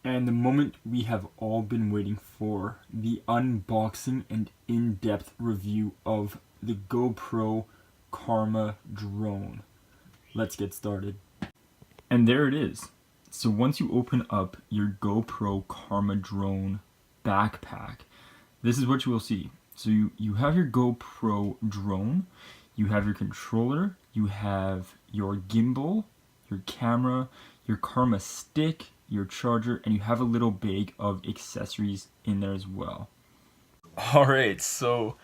And the moment we have all been waiting for, the unboxing and in-depth review of the GoPro Karma Drone. Let's get started. And there it is. So once you open up your GoPro Karma Drone backpack, this is what you will see. So you have your GoPro drone, you have your controller, you have your gimbal, your camera, your Karma stick, your charger, and you have a little bag of accessories in there as well. Alright, so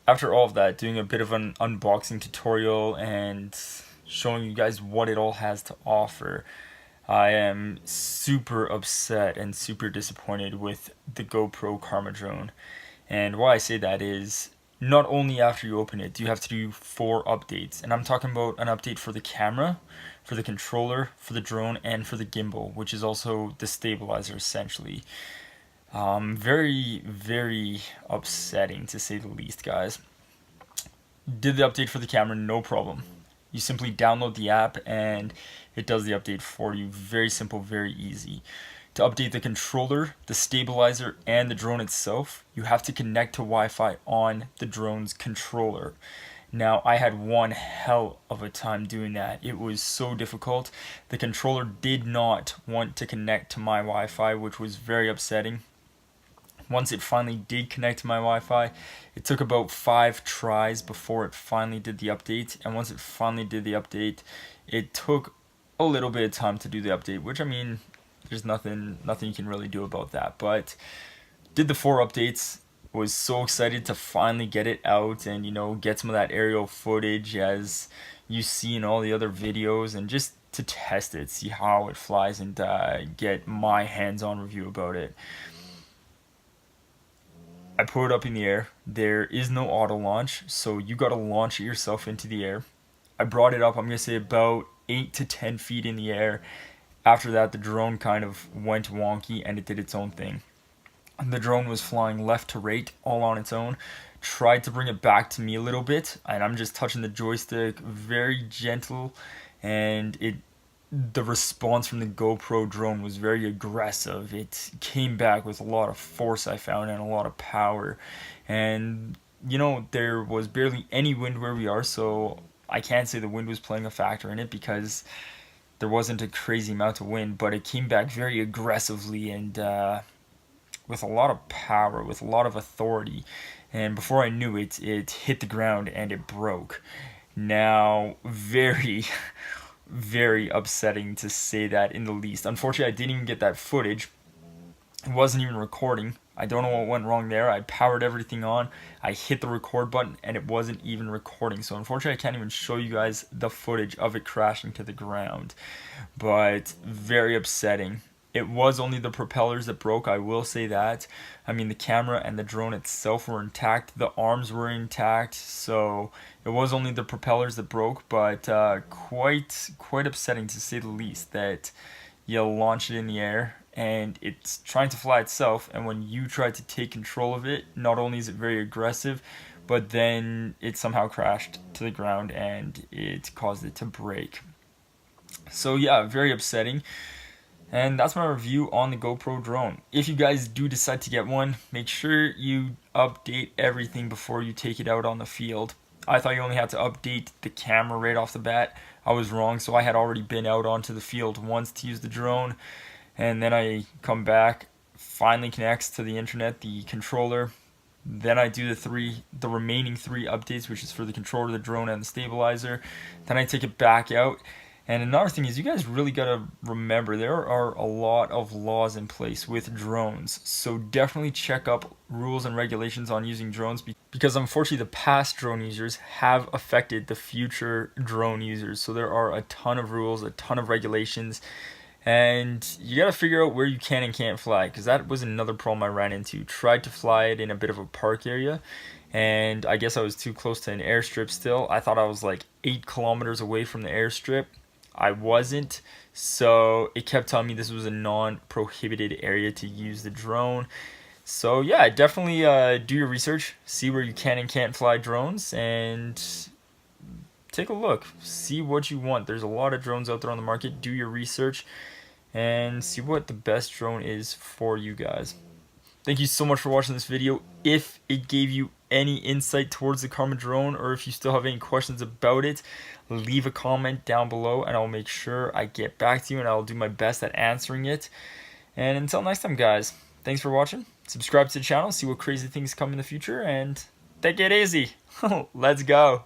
after all of that, doing a bit of an unboxing tutorial and showing you guys what it all has to offer, I am super upset and super disappointed with the GoPro Karma Drone. And why I say that is, not only after you open it do you have to do 4 updates, and I'm talking about an update for the camera, for the controller, for the drone, and for the gimbal, which is also the stabilizer essentially. Very, very upsetting to say the least, guys. Did the update for the camera, no problem. You simply download the app and it does the update for you. Very simple, very easy. To update the controller, the stabilizer, and the drone itself, you have to connect to Wi-Fi on the drone's controller. Now, I had one hell of a time doing that. It was so difficult. The controller did not want to connect to my Wi-Fi, which was very upsetting. Once it finally did connect to my Wi-Fi, it took about 5 tries before it finally did the update. And once it finally did the update, it took a little bit of time to do the update, which, I mean, there's nothing you can really do about that. But did the 4 updates, was so excited to finally get it out and, you know, get some of that aerial footage as you see in all the other videos, and just to test it, see how it flies, and get my hands-on review about it. I put it up in the air. There is no auto launch, so you gotta launch it yourself into the air. I brought it up, I'm gonna say about 8 to 10 feet in the air. After that, the drone kind of went wonky and it did its own thing. The drone was flying left to right all on its own. Tried to bring it back to me a little bit, and I'm just touching the joystick, very gentle, and the response from the GoPro drone was very aggressive. It came back with a lot of force, I found, and a lot of power. And, you know, there was barely any wind where we are, so I can't say the wind was playing a factor in it, because there wasn't a crazy amount of wind, but it came back very aggressively and with a lot of power, with a lot of authority. And before I knew it, it hit the ground and it broke. Now, very very upsetting to say that in the least. Unfortunately, I didn't even get that footage. It wasn't even recording. I don't know what went wrong there. I powered everything on. I hit the record button and it wasn't even recording. So unfortunately, I can't even show you guys the footage of it crashing to the ground. But very upsetting. It was only the propellers that broke, I will say that. I mean, the camera and the drone itself were intact. The arms were intact. So it was only the propellers that broke, but quite upsetting to say the least, that you launch it in the air and it's trying to fly itself, and when you try to take control of it, not only is it very aggressive, but then it somehow crashed to the ground and it caused it to break. So yeah, very upsetting. And that's my review on the GoPro drone. If you guys do decide to get one, make sure you update everything before you take it out on the field. I thought you only had to update the camera right off the bat. I was wrong, so I had already been out onto the field once to use the drone, and then I come back, finally connects to the internet, the controller. Then I do the remaining 3 updates, which is for the controller, the drone, and the stabilizer. Then I take it back out. And another thing is, you guys really gotta remember, there are a lot of laws in place with drones, so definitely check up rules and regulations on using drones, because unfortunately the past drone users have affected the future drone users. So there are a ton of rules, a ton of regulations, and you gotta figure out where you can and can't fly, because that was another problem I ran into. Tried to fly it in a bit of a park area, and I guess I was too close to an airstrip still. I thought I was like 8 kilometers away from the airstrip. I wasn't, so it kept telling me this was a non-prohibited area to use the drone. So yeah, definitely do your research, see where you can and can't fly drones, and take a look, see what you want. There's a lot of drones out there on the market. Do your research, and see what the best drone is for you guys. Thank you so much for watching this video. If it gave you any insight towards the Karma drone, or if you still have any questions about it, leave a comment down below and I'll make sure I get back to you and I'll do my best at answering it. And until next time, guys, thanks for watching. Subscribe to the channel, see what crazy things come in the future, and take it easy. Let's go.